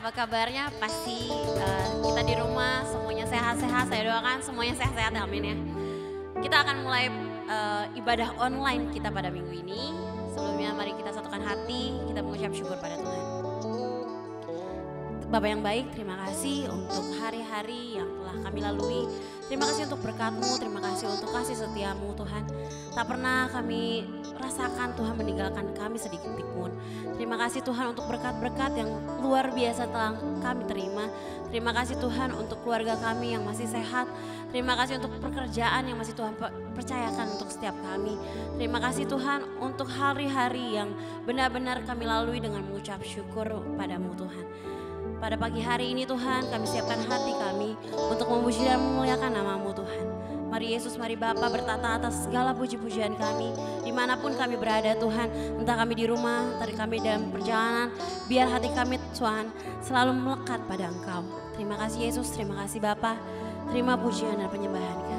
apa kabarnya? Pasti kita di rumah semuanya sehat-sehat. Saya doakan semuanya sehat-sehat, amin ya. Kita akan mulai ibadah online kita pada minggu ini. Sebelumnya mari kita satukan hati, kita mengucap syukur pada Tuhan. Bapak yang baik, terima kasih untuk hari-hari yang telah kami lalui. Terima kasih untuk berkat-Mu, terima kasih untuk kasih setia-Mu Tuhan. Tak pernah kami rasakan Tuhan meninggalkan kami sedikit pun. Terima kasih Tuhan untuk berkat-berkat yang luar biasa telah kami terima. Terima kasih Tuhan untuk keluarga kami yang masih sehat. Terima kasih untuk pekerjaan yang masih Tuhan percayakan untuk setiap kami. Terima kasih Tuhan untuk hari-hari yang benar-benar kami lalui dengan mengucap syukur padamu Tuhan. Pada pagi hari ini Tuhan kami siapkan hati kami untuk memuji dan memuliakan nama-Mu Tuhan. Mari Yesus, mari Bapa bertata atas segala puji-pujian kami. Dimanapun kami berada Tuhan, entah kami di rumah, entah kami dalam perjalanan, biar hati kami Tuhan selalu melekat pada Engkau. Terima kasih Yesus, terima kasih Bapa, terima pujian dan penyembahan kami.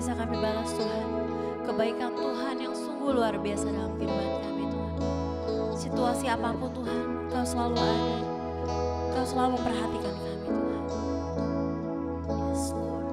bisa kami balas Tuhan, kebaikan Tuhan yang sungguh luar biasa dalam kehidupan kami Tuhan. Situasi apapun Tuhan, Kau selalu ada, Kau selalu memperhatikan kami Tuhan. Yes Lord.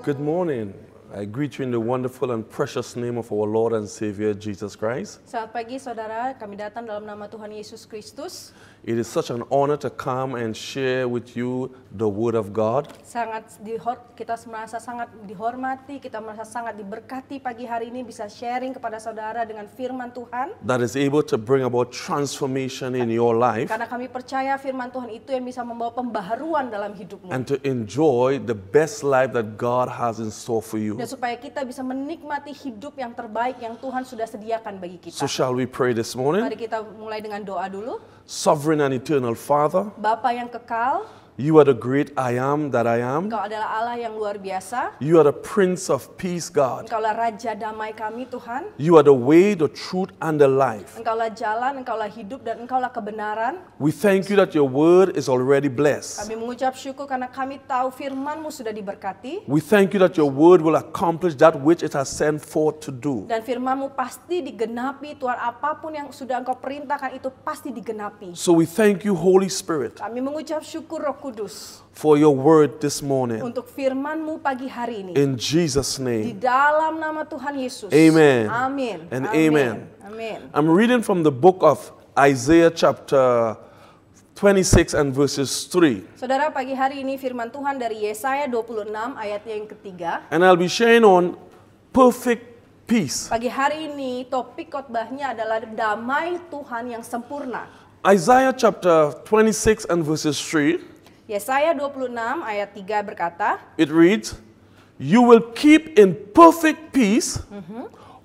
Good morning. I greet you in the wonderful and precious name of our Lord and Savior Jesus Christ. Selamat pagi saudara, kami datang dalam nama Tuhan Yesus Kristus. It is such an honor to come and share with you the Word of God. Kita merasa sangat dihormati, kita merasa sangat diberkati pagi hari ini bisa sharing kepada saudara dengan firman Tuhan. That is able to bring about transformation in your life. Karena kami percaya firman Tuhan itu yang bisa membawa pembaharuan dalam hidupmu. And to enjoy the best life that God has in store for you. Dan supaya kita bisa menikmati hidup yang terbaik yang Tuhan sudah sediakan bagi kita. So shall we pray this morning? Mari kita mulai dengan doa dulu. Sovereign and eternal Father, Bapa yang kekal, you are the great I am that I am. Engkau adalah Allah yang luar biasa. You are the Prince of Peace, God. Engkaulah Raja damai kami, Tuhan. You are the way, the truth, and the life. Engkaulah jalan, Engkaulah hidup, dan Engkaulah kebenaran. We thank you that your word is already blessed. Kami mengucap syukur karena kami tahu firman-Mu sudah diberkati. We thank you that your word will accomplish that which it has sent forth to do. Dan firman-Mu pasti digenapi, Tuhan. Apapun yang sudah Engkau perintahkan itu pasti digenapi. So we thank you, Holy Spirit, Kami mengucap syukur Roh Kudus for your word this morning. untuk firman-Mu pagi hari ini. In Jesus' Di name. dalam nama Tuhan Yesus. Amen. Amin. And Amin. amen. Amin. I'm reading from the book of Isaiah chapter 26 and verses 3. Saudara, pagi hari ini firman Tuhan dari Yesaya 26 ayatnya yang ketiga. And I'll be sharing on perfect peace. Pagi hari ini topik khotbahnya adalah damai Tuhan yang sempurna. Isaiah chapter 26 and verses 3, Yesaya 26 ayat 3 berkata, it reads, "You will keep in perfect peace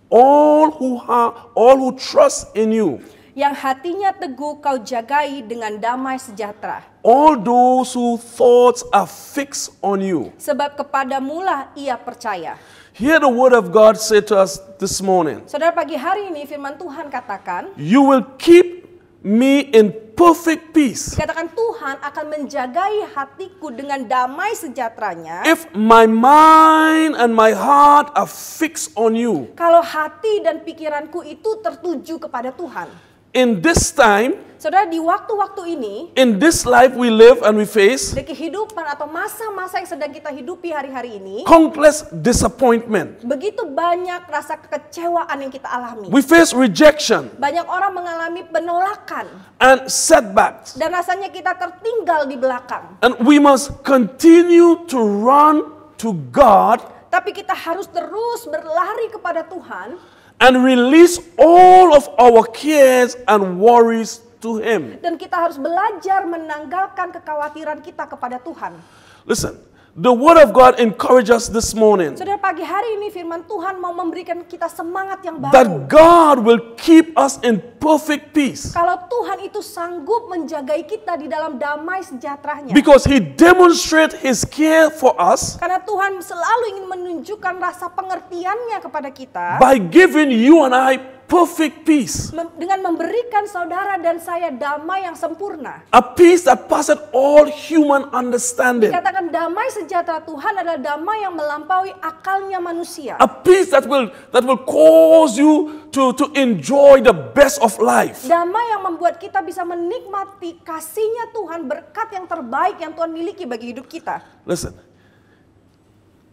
all who trust in you, yang hatinya teguh kau jagai dengan damai sejahtera. all those whose thoughts are fixed on you." Sebab kepadamulah ia percaya. Hear the word of God say to us this morning. Saudara, pagi hari ini firman Tuhan katakan, You will keep me in perfect peace dikatakan Tuhan akan menjagai hatiku dengan damai sejahteranya. if my mind and my heart are fixed on you. Kalau hati dan pikiranku itu tertuju kepada Tuhan. In this time, Saudara, di waktu-waktu ini, in this life we live and we face di kehidupan atau masa-masa yang sedang kita hidupi hari-hari ini, countless disappointment. begitu banyak rasa kekecewaan yang kita alami. We face rejection Banyak orang mengalami penolakan and setbacks. dan rasanya kita tertinggal di belakang. And we must continue to run to God Tapi kita harus terus berlari kepada Tuhan and release all of our cares and worries to Him. dan kita harus belajar menanggalkan kekhawatiran kita kepada Tuhan. Listen, the Word of God encourages us this morning Saudara, pagi hari ini firman Tuhan mau memberikan kita semangat yang that baru. God will keep us in perfect peace Kalau Tuhan itu sanggup menjagai kita di dalam damai sejahteranya. because He demonstrates His care for us Karena Tuhan selalu ingin menunjukkan rasa pengertiannya kepada kita by giving you and I perfect peace. dengan memberikan saudara dan saya damai yang sempurna. A peace that passeth all human understanding. Dikatakan damai sejahtera Tuhan adalah damai yang melampaui akalnya manusia. A peace that will cause you to enjoy the best of life. Damai yang membuat kita bisa menikmati kasih-Nya Tuhan, berkat yang terbaik yang Tuhan miliki bagi hidup kita. Listen,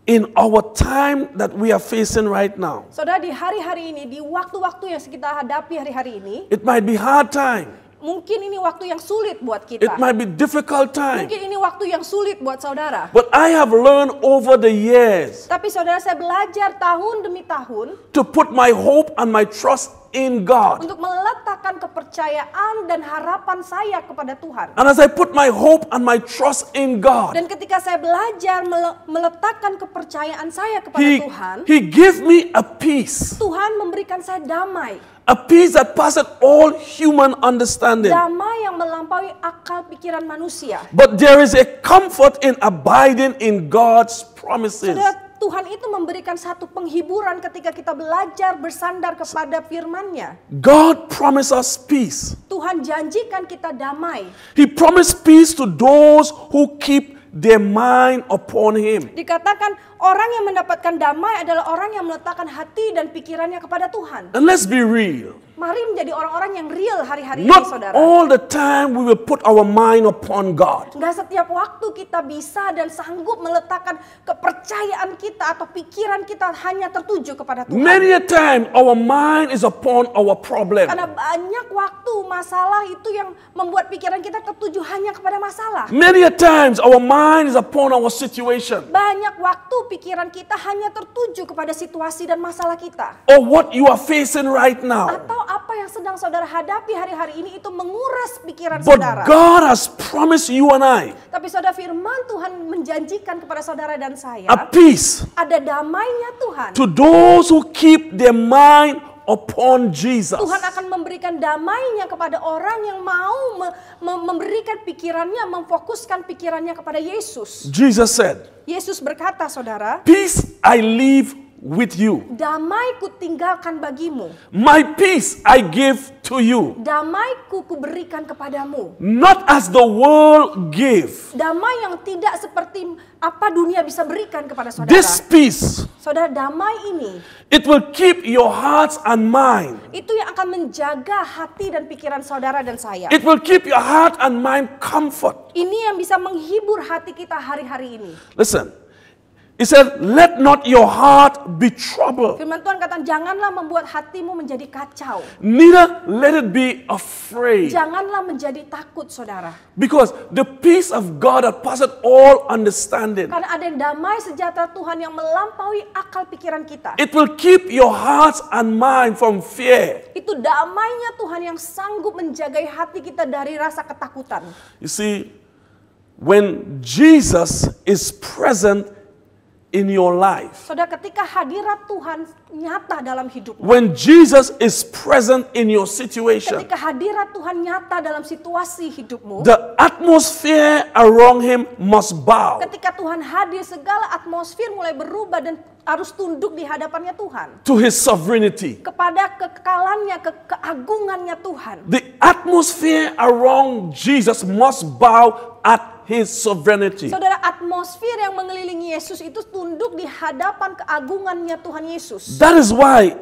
in our time that we are facing right now, Saudara, di hari-hari ini, di waktu-waktu yang kita hadapi hari-hari ini, it might be hard time. mungkin ini waktu yang sulit buat kita. It might be difficult time. Mungkin ini waktu yang sulit buat saudara. But I have learned over the years Tapi saudara, saya belajar tahun demi tahun to put my hope and my trust in God. untuk meletakkan kepercayaan dan harapan saya kepada Tuhan. And as I put my hope and my trust in God, Dan ketika saya belajar meletakkan kepercayaan saya kepada Tuhan, He give me a peace. Tuhan memberikan saya damai. A peace that passeth all human understanding. Damai yang melampaui akal pikiran manusia. But there is a comfort in abiding in God's promises. Saudara, Tuhan itu memberikan satu penghiburan ketika kita belajar bersandar kepada firman-Nya. God promised us peace. Tuhan janjikan kita damai. He promised peace to those who keep their mind upon Him. Dikatakan orang yang mendapatkan damai adalah orang yang meletakkan hati dan pikirannya kepada Tuhan. And let's be real. Mari menjadi orang-orang yang real hari-hari ini, Not saudara. all the time we will put our mind upon God. Nggak setiap waktu kita bisa dan sanggup meletakkan kepercayaan kita atau pikiran kita hanya tertuju kepada Tuhan. Many a time our mind is upon our problem. Karena banyak waktu masalah itu yang membuat pikiran kita tertuju hanya kepada masalah. Many a times our mind is upon our situation Banyak waktu pikiran kita hanya tertuju kepada situasi dan masalah kita. or what you are facing right now. Atau apa yang sedang saudara hadapi hari-hari ini itu menguras pikiran But saudara. God has promised you and I Tapi saudara, firman Tuhan menjanjikan kepada saudara dan saya, a peace ada damainya Tuhan. to those who keep their mind upon Jesus. Tuhan akan memberikan damainya kepada orang yang mau memberikan pikirannya, memfokuskan pikirannya kepada Yesus. Jesus said, Yesus berkata, saudara, peace I leave with you. damai ku tinggalkan bagimu, My peace I give to you. damaiku ku berikan kepadamu. Not as the world give. Damai yang tidak seperti apa dunia bisa berikan kepada saudara. This peace, Saudara, damai ini it will keep your hearts and mind. itu yang akan menjaga hati dan pikiran saudara dan saya. It will keep your heart and mind comfort. Ini yang bisa menghibur hati kita hari-hari ini. Listen, he said, let not your heart be troubled, Firman Tuhan kata, janganlah membuat hatimu menjadi kacau. neither let it be afraid. Janganlah menjadi takut, saudara. Because the peace of God that passeth all understanding, Karena ada damai sejahtera Tuhan yang melampaui akal pikiran kita. it will keep your hearts and mind from fear. Itu damainya Tuhan yang sanggup menjaga hati kita dari rasa ketakutan. You see, when Jesus is present in your life, Saudara, ketika hadirat Tuhan nyata dalam hidupmu, when Jesus is present in your situation, ketika hadirat Tuhan nyata dalam situasi hidupmu, the atmosphere around him must bow. ketika Tuhan hadir, segala atmosfer mulai berubah dan harus tunduk di hadapannya Tuhan. To his sovereignty. Kepada kekekalannya, keagungannya Tuhan. The atmosphere around Jesus must bow at his sovereignty. Saudara, atmosfer yang mengelilingi Yesus itu tunduk di hadapan keagungannya Tuhan Yesus. That is why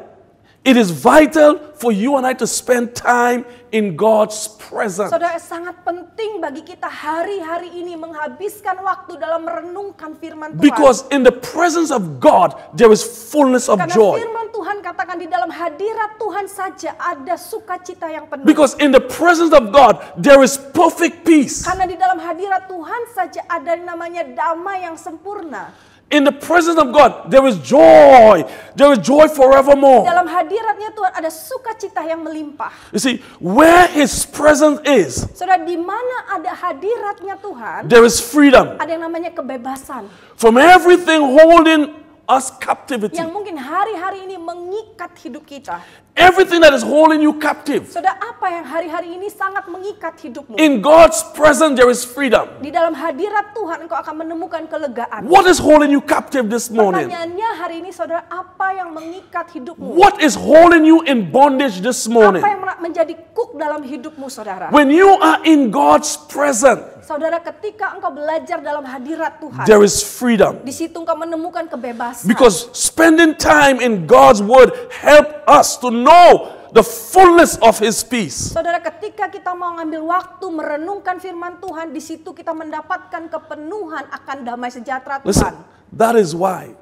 it is vital for you and I to spend time in God's presence. Saudara, sangat penting bagi kita hari-hari ini menghabiskan waktu dalam merenungkan firman Tuhan. Because in the presence of God, there is fullness of Karena joy. firman Tuhan katakan di dalam hadirat Tuhan saja ada sukacita yang penuh. Because in the presence of God, there is perfect peace. Karena di dalam hadirat Tuhan saja ada yang namanya damai yang sempurna. In the presence of God, there is joy. There is joy forevermore. Dalam hadiratnya Tuhan ada sukacita yang melimpah. You see, where his presence is, Saudara, di mana ada hadiratnya Tuhan, there is freedom ada yang namanya kebebasan. from everything holding us captivity. Yang mungkin hari-hari ini mengikat hidup kita. Everything that is holding you captive. Saudara, apa yang hari-hari ini sangat mengikat hidupmu? In God's presence, there is freedom. Di dalam hadirat Tuhan engkau akan menemukan kelegaan. What is holding you captive this morning? Pertanyaannya hari ini, saudara, apa yang mengikat hidupmu? What is holding you in bondage this morning? Apa yang menjadi kuk dalam hidupmu, saudara? When you are in God's presence, Saudara, ketika engkau belajar dalam hadirat Tuhan, there is freedom. di situ engkau menemukan kebebasan. Because spending time in God's word help us to know the fullness of his peace. Saudara, ketika kita mau ngambil waktu merenungkan firman Tuhan, di situ kita mendapatkan kepenuhan akan damai sejahtera Listen, Tuhan. that is why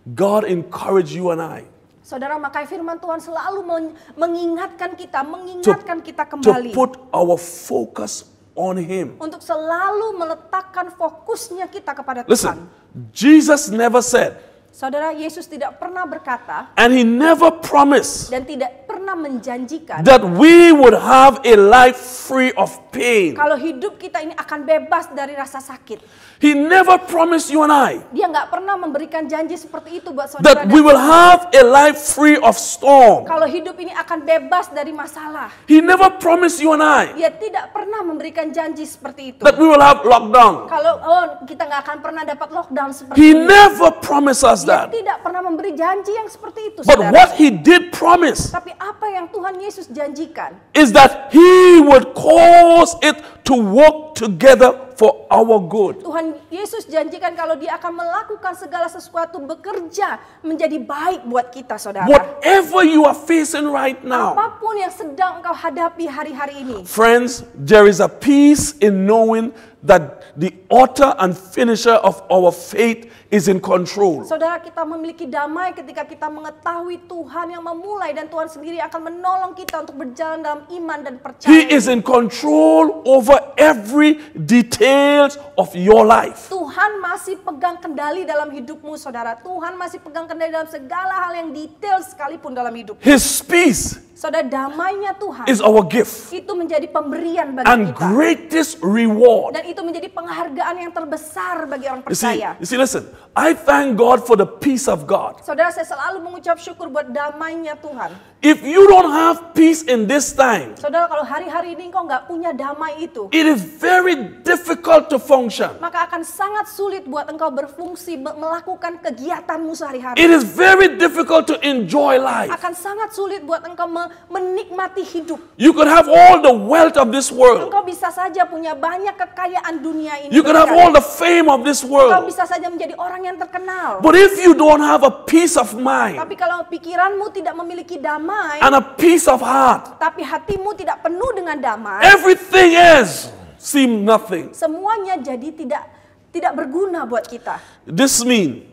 God encouraged you and I Saudara, makanya firman Tuhan selalu mengingatkan kita to kembali put our focus on him. untuk selalu meletakkan fokusnya kita kepada Listen, Tuhan. Jesus never said, Saudara, Yesus tidak pernah berkata and he never promised dan tidak pernah menjanjikan that we would have a life free of pain. kalau hidup kita ini akan bebas dari rasa sakit. He never promised you and I Dia nggak pernah memberikan janji seperti itu buat saudara. that we dan will saya. have a life free of storm. Kalau hidup ini akan bebas dari masalah. He never promised you and I Dia tidak pernah memberikan janji seperti itu. that we will have lockdown. Kalau kita nggak akan pernah dapat lockdown seperti He itu. never promised us Dia that. tidak pernah memberi janji yang seperti itu, But saudara. what he did promise Tapi apa yang Tuhan Yesus janjikan? is that he would cause it to work together for our good. Tuhan Yesus janjikan kalau dia akan melakukan segala sesuatu bekerja menjadi baik buat kita, saudara. Whatever you are facing right now, Apapun yang sedang engkau hadapi hari-hari ini. friends, there is a peace in knowing that the author and finisher of our faith is in control. Saudara, kita memiliki damai ketika kita mengetahui Tuhan yang memulai dan Tuhan sendiri akan menolong kita untuk berjalan dalam iman dan percaya. He is in control over every details of your life. Tuhan masih pegang kendali dalam hidupmu, saudara. Tuhan masih pegang kendali dalam segala hal yang detail sekalipun dalam hidup. His peace Saudara, damainya Tuhan is our gift itu menjadi pemberian bagi and kita. greatest reward. Dan itu menjadi penghargaan yang terbesar bagi orang You see, percaya. listen, I thank God for the peace of God. Saudara, saya selalu mengucap syukur buat damainya Tuhan. If you don't have peace in this time, Saudara, kalau hari-hari ini engkau nggak punya damai itu, it is very difficult to function. maka akan sangat sulit buat engkau berfungsi, melakukan kegiatanmu sehari-hari. It is very difficult to enjoy life. Akan sangat sulit buat engkau menikmati hidup. You could have all the wealth of this world. Engkau bisa saja punya banyak kekayaan dunia ini. You could have all the fame of this Engkau world. bisa saja menjadi orang yang terkenal. But if you don't have a peace of mind Tapi kalau pikiranmu tidak memiliki damai, and a peace of heart, tapi hatimu tidak penuh dengan damai, everything else seems nothing. semuanya jadi tidak berguna buat kita. This means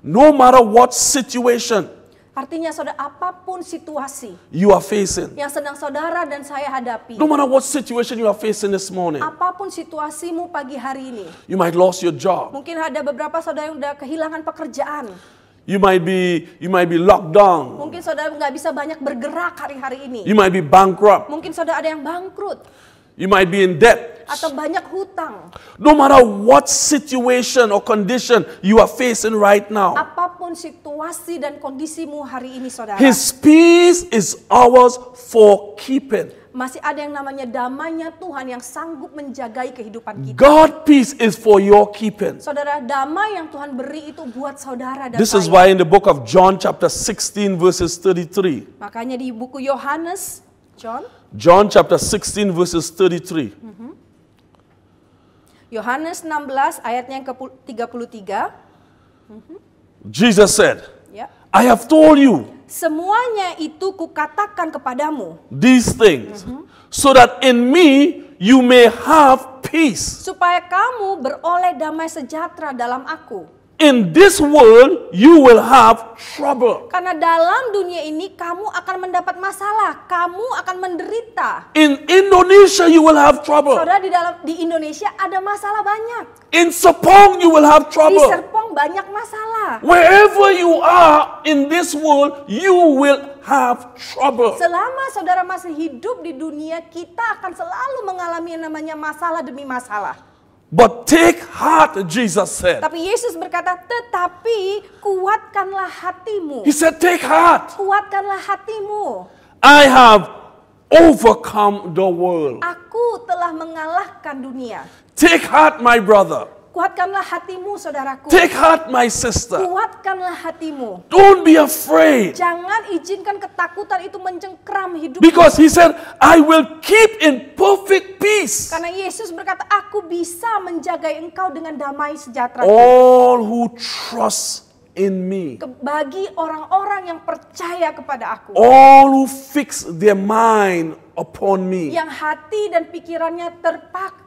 no matter what situation Artinya, saudara, apapun situasi you are facing, yang sedang saudara dan saya hadapi, no matter what situation you are facing this morning, apapun situasimu pagi hari ini, you might lose your job. mungkin ada beberapa saudara yang udah kehilangan pekerjaan. You might be locked down. Mungkin saudara nggak bisa banyak bergerak hari-hari ini. You might be bankrupt. Mungkin saudara ada yang bangkrut You might be in debt. atau banyak hutang. No matter what situation or condition you are facing right now, Apapun situasi dan kondisimu hari ini, saudara, His peace is ours for keeping. masih ada yang namanya damainya Tuhan yang sanggup menjagai kehidupan kita. God peace is for your keeping. Saudara, damai yang Tuhan beri itu buat saudara dan This is saya. why in the book of John chapter 16 verses 33, Makanya di buku Yohanes, John chapter 16 verses 33, Yohanes 16 ayatnya yang ke-33, Jesus said, ya. I have told you Semuanya itu kukatakan kepadamu these things so that in me you may have peace. supaya kamu beroleh damai sejahtera dalam aku. In this world you will have trouble. Karena dalam dunia ini kamu akan mendapat masalah, kamu akan menderita. In Indonesia you will have trouble. Saudara, di Indonesia ada masalah banyak. In Serpong you will have Di trouble. Serpong banyak masalah. Wherever you are in this world you will have trouble. Selama saudara masih hidup di dunia, kita akan selalu mengalami yang namanya masalah demi masalah. But take heart, Jesus said. Tapi Yesus berkata, tetapi kuatkanlah hatimu. He said, take heart. Kuatkanlah hatimu. I have overcome the world. Aku telah mengalahkan dunia. Take heart, my brother. Kuatkanlah hatimu, saudaraku. Take heart, my sister. Kuatkanlah hatimu. Don't be afraid. Jangan izinkan ketakutan itu mencengkram hidupmu. Because he said, I will keep in perfect peace Karena Yesus berkata, aku bisa menjaga engkau dengan damai sejahtera. all who trust in me. Bagi orang-orang yang percaya kepada aku. All who fix their mind upon me. Yang hati dan pikirannya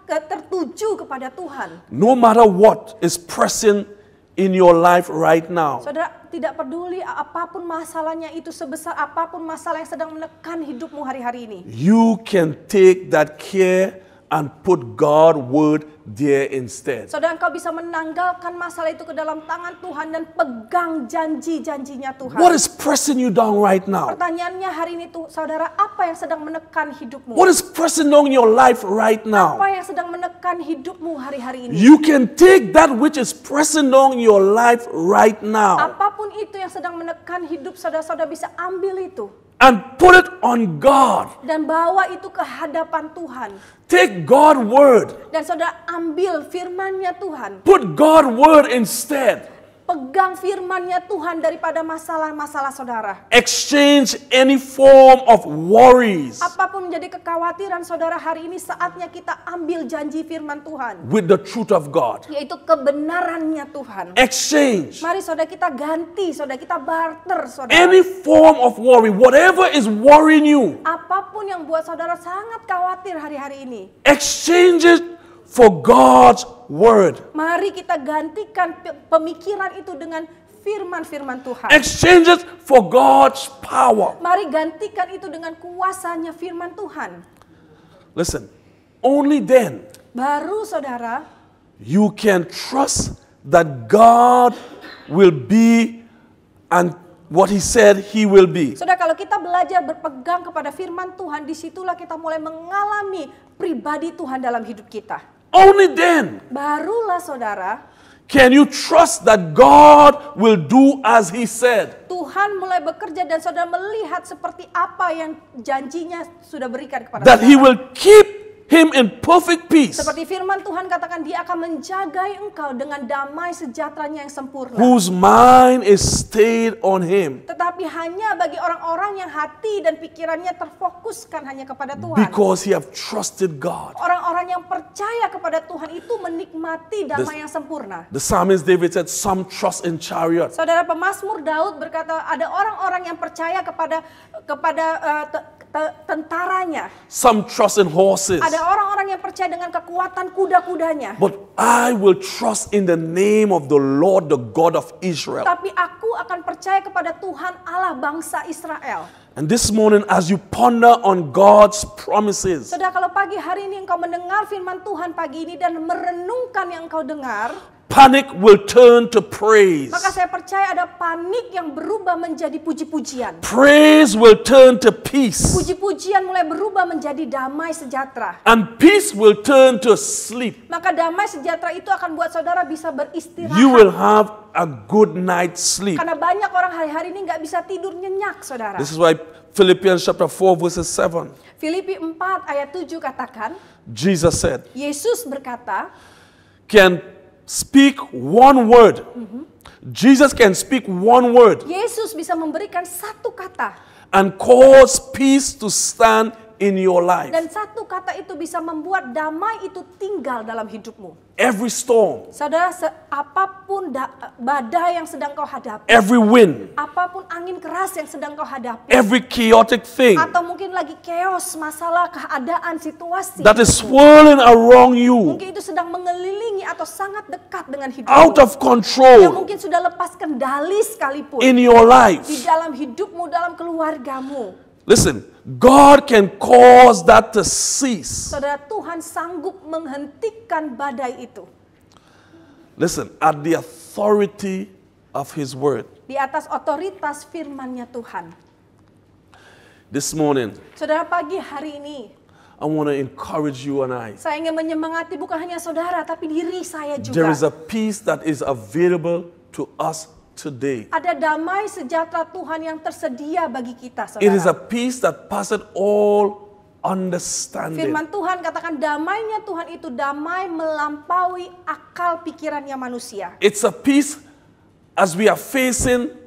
tertuju kepada Tuhan. No matter what is pressing in your life right now. Saudara, tidak peduli apapun masalahnya itu, sebesar apapun masalah yang sedang menekan hidupmu hari-hari ini. You can take that care and put God's word there instead. Saudara, engkau bisa menanggalkan masalah itu ke dalam tangan Tuhan dan pegang janji-janjinya Tuhan. What is pressing you down right now? Pertanyaannya hari ini tuh, saudara, apa yang sedang menekan hidupmu? What is pressing on your life right now? Apa yang sedang menekan hidupmu hari-hari ini? You can take that which is pressing on your life right now Apapun itu yang sedang menekan hidup saudara-saudara, bisa ambil itu and put it on God. dan bawa itu ke hadapan Tuhan. Take God's word. Dan saudara ambil firman-Nya Tuhan. Put God's word instead. pegang firman-Nya Tuhan daripada masalah-masalah saudara. Exchange any form of worries Apapun menjadi kekhawatiran saudara hari ini, saatnya kita ambil janji firman Tuhan, with the truth of God. yaitu kebenarannya Tuhan. Exchange Mari saudara kita ganti, saudara kita barter saudara. any form of worry, whatever is worrying you, Apapun yang buat saudara sangat khawatir hari-hari ini, exchange it for God's word. mari kita gantikan pemikiran itu dengan firman-firman Tuhan. Exchange it for God's power. Mari gantikan itu dengan kuasanya firman Tuhan. Listen, only then Baru saudara, you can trust that God will be and what He said He will be. saudara kalau kita belajar berpegang kepada firman Tuhan, disitulah kita mulai mengalami pribadi Tuhan dalam hidup kita. Only then Barulah saudara, can you trust that God will do as He said. Tuhan mulai bekerja dan saudara melihat seperti apa yang janjinya sudah berikan kepada That He saudara. will keep him in perfect peace, Seperti firman Tuhan katakan, dia akan menjagai engkau dengan damai sejahteranya yang sempurna. whose mind is stayed on Him, Tetapi hanya bagi orang-orang yang hati dan pikirannya terfokuskan hanya kepada Tuhan. because he have trusted God. Orang-orang yang percaya kepada Tuhan itu menikmati damai yang sempurna. The psalmist David said, some trust in chariots, Saudara pemazmur Daud berkata, ada orang-orang yang percaya kepada tentaranya. some trust in horses, Ada orang-orang yang percaya dengan kekuatan kuda-kudanya. but I will trust in the name of the Lord, the God of Israel. Tapi aku akan percaya kepada Tuhan Allah bangsa Israel. And this morning, as you ponder on God's promises, Saudara, kalau pagi hari ini engkau mendengar firman Tuhan pagi ini dan merenungkan yang engkau dengar, panic will turn to praise. maka saya percaya ada panik yang berubah menjadi puji-pujian. Praise will turn to peace. Puji-pujian mulai berubah menjadi damai sejahtera. And peace will turn to sleep. Maka damai sejahtera itu akan buat saudara bisa beristirahat. You will have a good night's sleep. Karena banyak orang hari-hari ini nggak bisa tidur nyenyak, saudara. This is why Philippians chapter 4 verses 7, Filipi 4 ayat 7 katakan, Jesus said, Yesus berkata, can speak one word. Jesus can speak one word Yesus bisa memberikan satu kata. and cause peace to stand in your life. Dan satu kata itu bisa membuat damai itu tinggal dalam hidupmu. Every storm, Saudara, apapun badai yang sedang kau hadapi, every wind, apapun angin keras yang sedang kau hadapi, every chaotic thing atau mungkin lagi chaos, masalah, keadaan, situasi, that is swirling around you, mungkin itu sedang mengelilingi atau sangat dekat dengan hidupmu, out of yang control mungkin sudah lepas kendali sekalipun in your life. di dalam hidupmu, dalam keluargamu. Listen, God can cause that to cease. Saudara, Tuhan sanggup menghentikan badai itu Listen, at the authority of His word. di atas otoritas firman-Nya Tuhan. This morning, Saudara, pagi hari ini I want to encourage you and I. saya ingin menyemangati bukan hanya saudara, tapi diri saya There juga. is a peace that is available to us today. Ada damai sejahtera Tuhan yang tersedia bagi kita, It is a saudara. peace that passeth all understanding. Firman Tuhan katakan damainya Tuhan itu damai melampaui akal pikirannya manusia. It's a peace as we are facing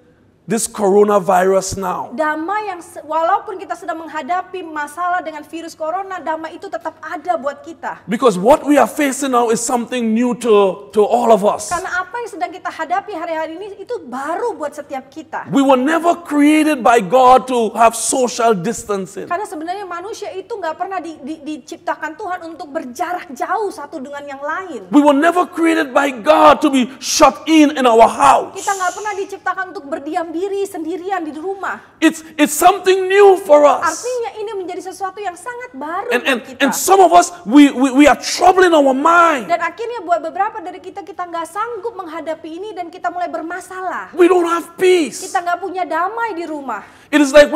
this coronavirus now. Damai yang walaupun kita sedang menghadapi masalah dengan virus corona, damai itu tetap ada buat kita. Because what we are facing now is something new to all of us. Karena apa yang sedang kita hadapi hari-hari ini itu baru buat setiap kita. We were never created by God to have social distancing. Karena sebenarnya manusia itu nggak pernah diciptakan Tuhan untuk berjarak jauh satu dengan yang lain. We were never created by God to be shut in our house. Kita nggak pernah diciptakan untuk berdiam diri sendirian di rumah. It's something new for us. Artinya ini menjadi sesuatu yang sangat baru buat kita. And some of us, we are troubling our mind. Dan akhirnya buat beberapa dari kita nggak sanggup menghadapi ini dan kita mulai bermasalah. We don't have peace. Kita nggak punya damai di rumah. It's like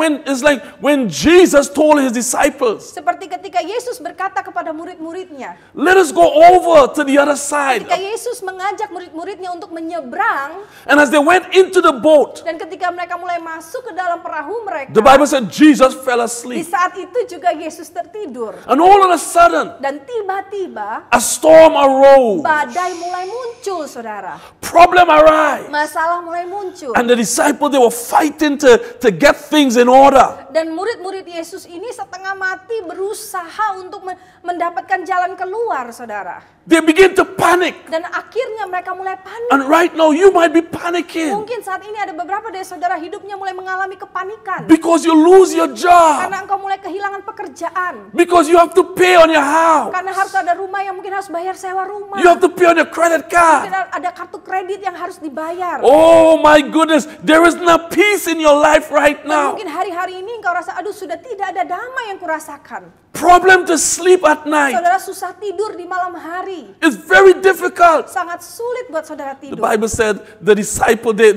when Jesus told his disciples, Seperti ketika Yesus berkata kepada murid-muridnya. let us go over to the other side. Ketika Yesus mengajak murid-muridnya untuk menyeberang. And as they went into the boat, Dan ketika mereka mulai masuk ke dalam perahu mereka. the Bible said Jesus fell Di asleep. saat itu juga Yesus tertidur. And all of a sudden, Dan tiba-tiba a storm arose. badai mulai muncul, saudara. problem arise. Masalah mulai muncul. And the disciples, they were fighting to get things in order. Dan murid-murid Yesus ini setengah mati berusaha untuk mendapatkan jalan keluar, saudara. They begin to panic. Dan akhirnya mereka mulai panik. And right now you might be panicking Mungkin saat ini ada beberapa dari saudara hidupnya mulai mengalami kepanikan. because you lose your job, Karena engkau mulai kehilangan pekerjaan. because you have to pay on your house, Karena harus ada rumah yang mungkin harus bayar sewa rumah. you have to pay on your credit Mungkin card. ada kartu kredit yang harus dibayar. Oh my goodness, there is no peace in your life right Dan now. mungkin hari-hari ini engkau rasa, aduh sudah tidak ada damai yang kurasakan. Problem to sleep at night. Saudara susah tidur di malam hari. It's very difficult. Sangat sulit buat saudara The tidur. Bible said the disciples, they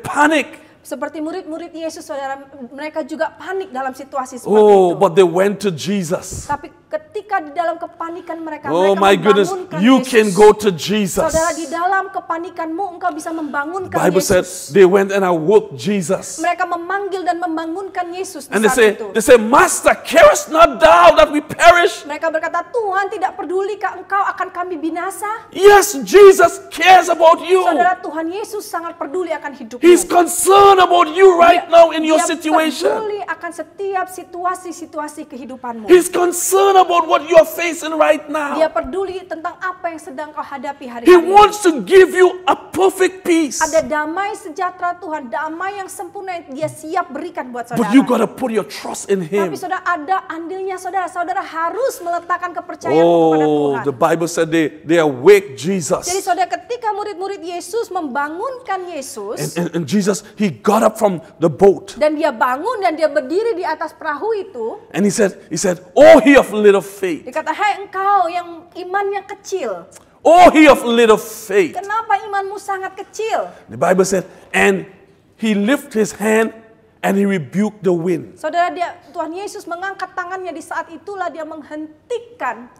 panic. Seperti murid-murid Yesus, saudara, mereka juga panik dalam situasi seperti Oh, itu. but they went to Jesus. Tapi ketika di dalam kepanikan mereka, Oh mereka my goodness, membangunkan you Yesus. can go to Jesus. Saudara, di dalam kepanikanmu engkau bisa membangunkan Bible said Yesus. they went and awoke Jesus. Mereka memanggil dan membangunkan Yesus di And they saat itu. say, Master, carest not thou that we perish? Mereka berkata, Tuhan tidak pedulikah engkau akan kami binasa? Yes, Jesus cares about you. Saudara, Tuhan Yesus sangat peduli akan hidupmu. He's concerned about you right now in your Dia situation. peduli akan setiap situasi-situasi kehidupanmu. He's concerned about what you are facing right Dia now. peduli tentang apa yang sedang kau hadapi hari He ini. wants to give you a perfect peace. Ada damai sejahtera Tuhan, damai yang sempurna yang Dia siap berikan buat But saudara. you got to put your trust in Him. Tapi saudara, ada andilnya saudara. Saudara harus meletakkan kepercayaan kepada Oh, Tuhan. the Bible said they awake Jadi Jesus. saudara, ketika murid-murid Yesus membangunkan Yesus, And Jesus, He got up from the boat. dan dia bangun dan dia berdiri di atas perahu itu, And he said, oh, he of little faith. dia kata, "Hai engkau yang imannya kecil, Oh, he of little faith. kenapa imanmu sangat kecil?" The Bible said, and he lifted his hand and he rebuked the wind. Saudara, Tuhan Yesus mengangkat tangannya, di saat itulah dia menghentikan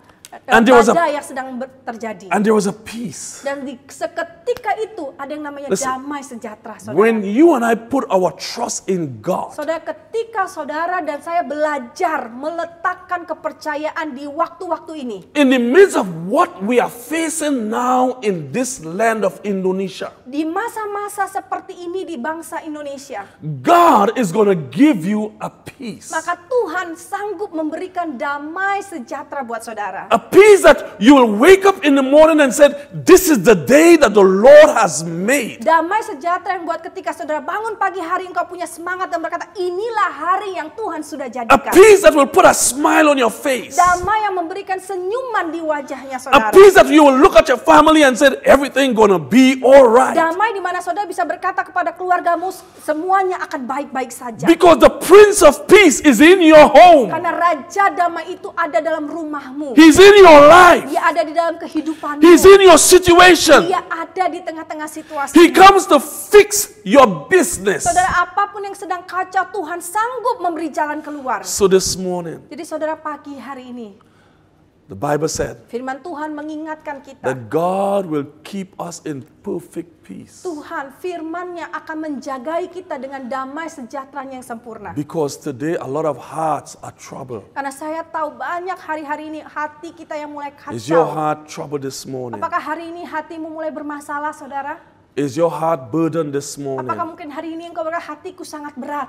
And there was a- badai yang sedang terjadi. And there was a peace. Dan seketika itu ada yang namanya Listen, damai sejahtera, saudara. When you and I put our trust in God, Saudara, ketika saudara dan saya belajar meletakkan kepercayaan di waktu-waktu ini, in the midst of what we are facing now in this land of Indonesia, di masa-masa seperti ini di bangsa Indonesia, God is going to give you a peace. maka Tuhan sanggup memberikan damai sejahtera buat saudara. A peace that you will wake up in the morning and said, this is the day that the Lord has made. Damai sejahtera yang buat ketika saudara bangun pagi hari engkau punya semangat dan berkata, inilah hari yang Tuhan sudah A jadikan. peace that will put a smile on your face. Damai yang memberikan senyuman di wajahnya A saudara. peace that you will look at your family and said, everything gonna be all right. Damai di mana saudara bisa berkata kepada keluargamu, semuanya akan baik-baik saja. Because the Prince of Peace is in your home. Karena Raja Damai itu ada dalam rumahmu. He's in your life. Dia ada di dalam kehidupanmu. He's in your situation. Dia ada di tengah-tengah situasi. He comes to fix your business. Saudara, apapun yang sedang kacau, Tuhan sanggup memberi jalan keluar. So this morning, Jadi saudara, pagi hari ini the Bible said firman Tuhan mengingatkan kita, that God will keep us in perfect peace. Tuhan firman-Nya akan menjagai kita dengan damai sejahteranya yang sempurna. Because today a lot of hearts are troubled. Karena saya tahu banyak hari-hari ini hati kita yang mulai Is your kacau. heart troubled this morning? Apakah hari ini hatimu mulai bermasalah, saudara? Is your heart burdened this morning? Apakah mungkin hari ini engkau berkata, hatiku sangat berat?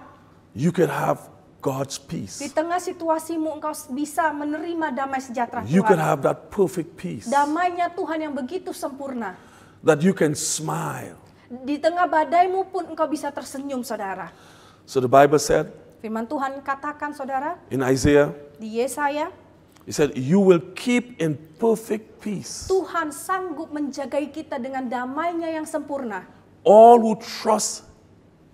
You can have God's Di peace. tengah situasimu engkau bisa menerima damai sejahtera You can Tuhan. have that perfect peace. Damainya Tuhan yang begitu sempurna. That you can smile. Di tengah badaimu pun engkau bisa tersenyum, saudara. So the Bible said Firman Tuhan katakan, saudara, in Isaiah, di Yesaya, He said, you will keep in perfect peace Tuhan sanggup menjagai kita dengan damainya yang sempurna. all who trust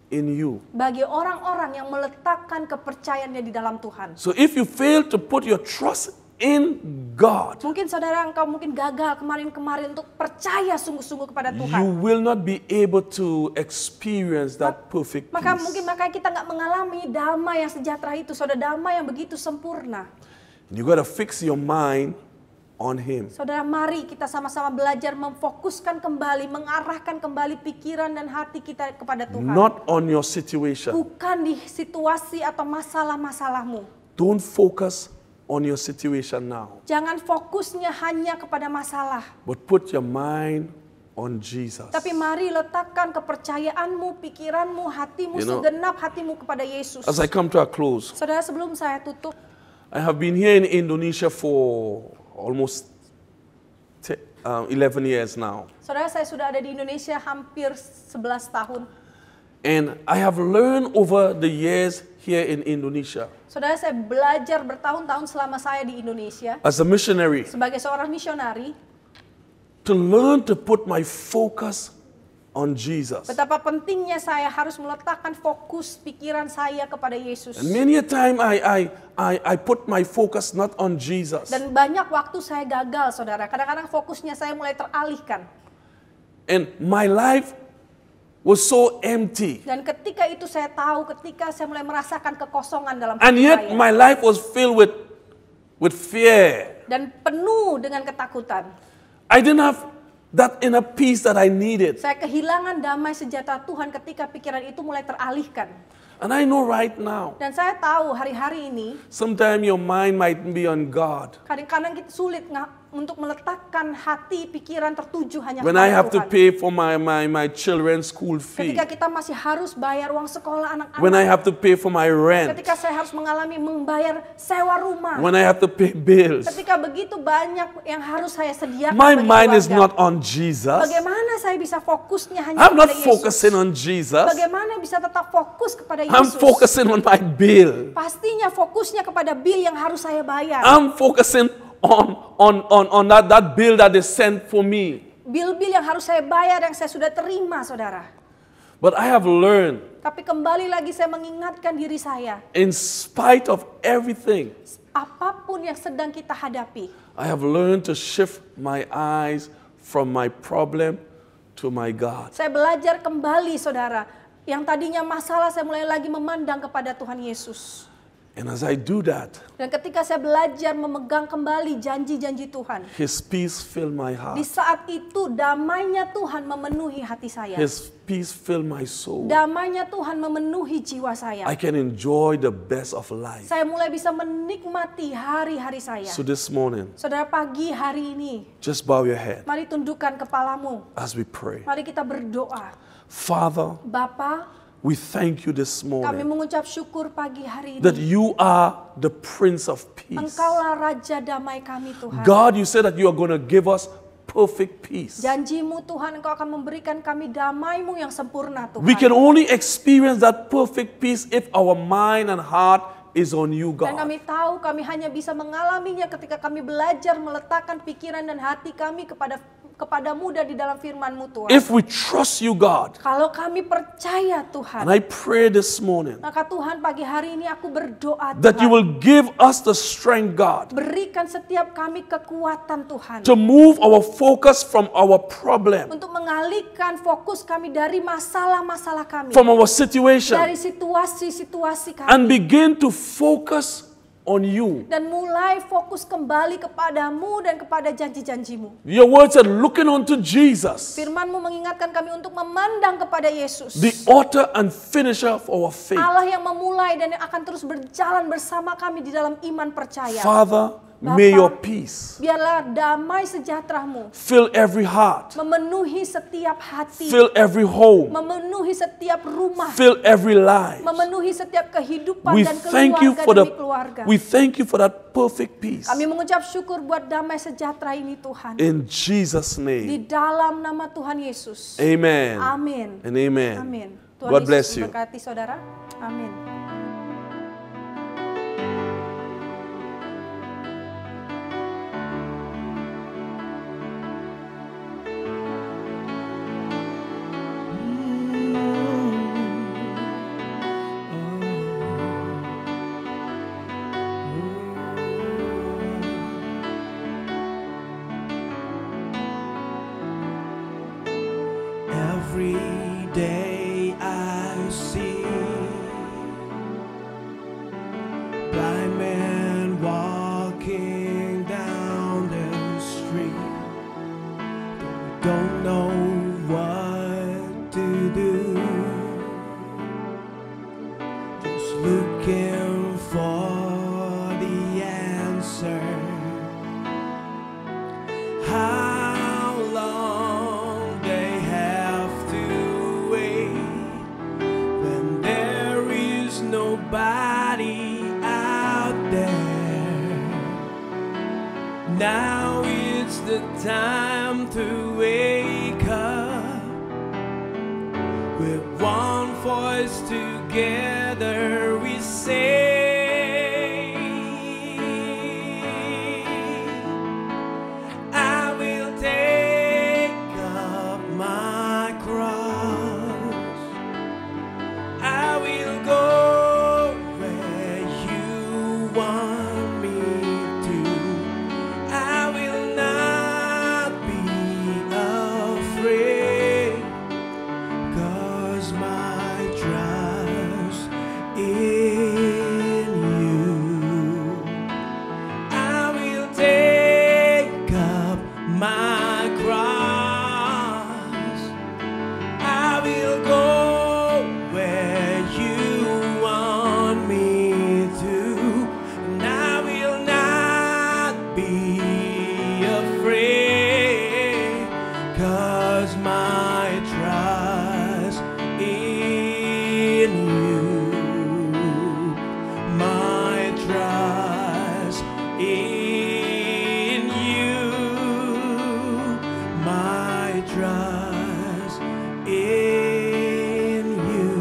in you. Bagi orang-orang yang meletakkan kepercayaannya di dalam Tuhan. So if you fail to put your trust in God, Mungkin saudara engkau mungkin gagal kemarin-kemarin untuk percaya sungguh-sungguh kepada you Tuhan. will not be able to experience that perfect Maka peace. mungkin makanya kita nggak mengalami damai yang sejahtera itu, saudara, damai yang begitu sempurna. You got to fix your mind on Him. Saudara, mari kita sama-sama belajar memfokuskan kembali, mengarahkan kembali pikiran dan hati kita kepada Tuhan. Not on your situation. Bukan di situasi atau masalah-masalahmu. Don't focus on your situation now, Jangan fokusnya hanya kepada masalah. but put your mind on Jesus. Tapi mari letakkan kepercayaanmu, pikiranmu, hatimu, You know, segenap hatimu kepada Yesus. As I come to a close, Saudara, sebelum saya tutup, I have been here in Indonesia for almost 11 years now. saudara, saya sudah ada di Indonesia hampir 11 tahun. And I have learned over the years here in Indonesia Saudara, saya belajar bertahun-tahun selama saya di Indonesia as a missionary sebagai seorang misionari, to learn to put my focus on Jesus. betapa pentingnya saya harus meletakkan fokus pikiran saya kepada Yesus. And many a time I put my focus not on Jesus. Dan banyak waktu saya gagal, saudara. Kadang-kadang fokusnya saya mulai teralihkan. And my life was so empty. Dan ketika itu saya tahu, ketika saya mulai merasakan kekosongan dalam And hidup yet saya. my life was filled with fear. Dan penuh dengan ketakutan. I didn't have that inner peace that I needed. Saya kehilangan damai sejahtera Tuhan ketika pikiran itu mulai teralihkan. And I know right now, Dan saya tahu hari-hari ini, sometimes your mind might be on God. kadang-kadang kita sulit untuk meletakkan hati, pikiran tertuju hanya When I kepada have to Tuhan. pay for my children's school fee. Ketika kita masih harus bayar uang sekolah anak-anak. When I have to pay for my rent. Ketika saya harus membayar sewa rumah. When I have to pay bills. Ketika begitu banyak yang harus saya sediakan My bagi mind is keluarga. not on Jesus. Bagaimana saya bisa fokusnya hanya I'm not kepada Yesus? focusing on Jesus. Bagaimana bisa tetap fokus kepada I'm Yesus? focusing on my bill. Pastinya fokusnya kepada bil yang harus saya bayar. I'm focusing on that bill that they sent for me. Bil-bil yang harus saya bayar yang saya sudah terima, saudara. But I have learned, Tapi kembali lagi saya mengingatkan diri saya, in spite of everything, apapun yang sedang kita hadapi, I have learned to shift my eyes from my problem to my God. saya belajar kembali, saudara. Yang tadinya masalah, saya mulai lagi memandang kepada Tuhan Yesus. And as I do that, Dan ketika saya belajar memegang kembali janji-janji Tuhan, His peace fill my di heart. saat itu damainya Tuhan memenuhi hati saya. His peace fill my soul. Damainya Tuhan memenuhi jiwa saya. I can enjoy the best of life. Saya mulai bisa menikmati hari-hari saya. So this morning, Saudara, pagi hari ini, just bow your head mari tundukkan kepalamu. as we pray. Mari kita berdoa. Father, Bapa, we thank you this kami morning mengucap syukur pagi hari that ini. you are the Prince of Peace. Engkaulah Raja damai kami, Tuhan. God, you said that you are going to give us perfect peace. Janjimu Tuhan, Engkau akan memberikan kami damai-Mu yang sempurna, Tuhan. We can only experience that perfect peace if our mind and heart is on you, Dan God. kami tahu kami hanya bisa mengalaminya ketika kami belajar meletakkan pikiran dan hati kami kepadamu dan di dalam firman-Mu, Tuhan. If we trust you, God, Kalau kami percaya, Tuhan, and I pray this morning maka Tuhan, pagi hari ini aku berdoa, that you Tuhan, will give us the strength, God, berikan setiap kami kekuatan, Tuhan, to move our focus from our problem, untuk mengalihkan fokus kami dari masalah-masalah kami, from our situation, dari situasi-situasi kami, and begin to focus on you. dan mulai fokus kembali kepadamu dan kepada janji-janjimu. Your word said, looking unto Jesus, Firman-Mu mengingatkan kami untuk memandang kepada Yesus, the author and finisher of our faith. Allah yang memulai dan yang akan terus berjalan bersama kami di dalam iman percaya. Father, Bapa, may your peace biarlah damai sejahtera-Mu fill every heart, memenuhi setiap hati, fill every home, memenuhi setiap rumah, fill every life. memenuhi setiap kehidupan We dan thank you keluarga for demi keluarga. we thank you for that perfect peace. Kami mengucap syukur buat damai sejahtera ini, Tuhan. In Jesus' Di name, dalam nama Tuhan Yesus. amen Amin. and amen. Amin. Tuhan God Yesus bless you. memberkati saudara. Amin. Every day I see blind men walking down the street. Don't know what to do. Just looking for the answer. How long the time to wake up. With one voice together we say, I will take up my cross. I will go where you want me to. I will not be afraid, 'cause my trust in you. I will take up my cross. I will go where you want me to, and I will not be afraid, 'cause my trust in you. My trust in you. My trust in you.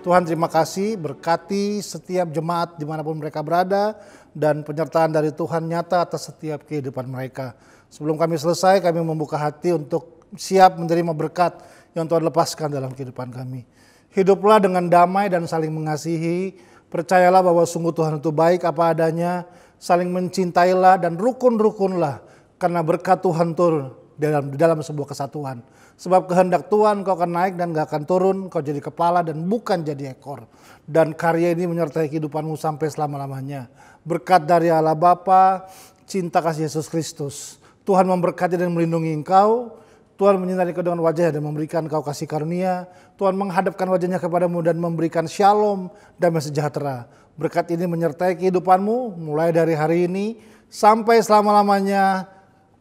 Tuhan terima kasih, berkati setiap jemaat dimanapun mereka berada, dan penyertaan dari Tuhan nyata atas setiap kehidupan mereka. Sebelum kami selesai, kami membuka hati untuk siap menerima berkat yang Tuhan lepaskan dalam kehidupan kami. Hiduplah dengan damai dan saling mengasihi, percayalah bahwa sungguh Tuhan itu baik apa adanya, saling mencintailah dan rukun-rukunlah, karena berkat Tuhan turun di dalam sebuah kesatuan. Sebab kehendak Tuhan kau akan naik dan gak akan turun, kau jadi kepala dan bukan jadi ekor. Dan karya ini menyertai kehidupanmu sampai selama-lamanya. Berkat dari Allah Bapa, cinta kasih Yesus Kristus, Tuhan memberkati dan melindungi engkau. Tuhan menyinari kau dengan wajahnya dan memberikan kau kasih karunia. Tuhan menghadapkan wajahnya kepadamu dan memberikan shalom, damai sejahtera. Berkat ini menyertai kehidupanmu mulai dari hari ini sampai selama-lamanya.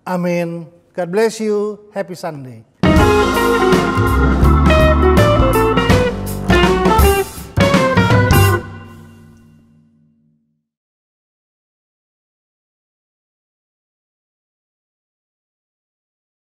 Amin. God bless you. Happy Sunday.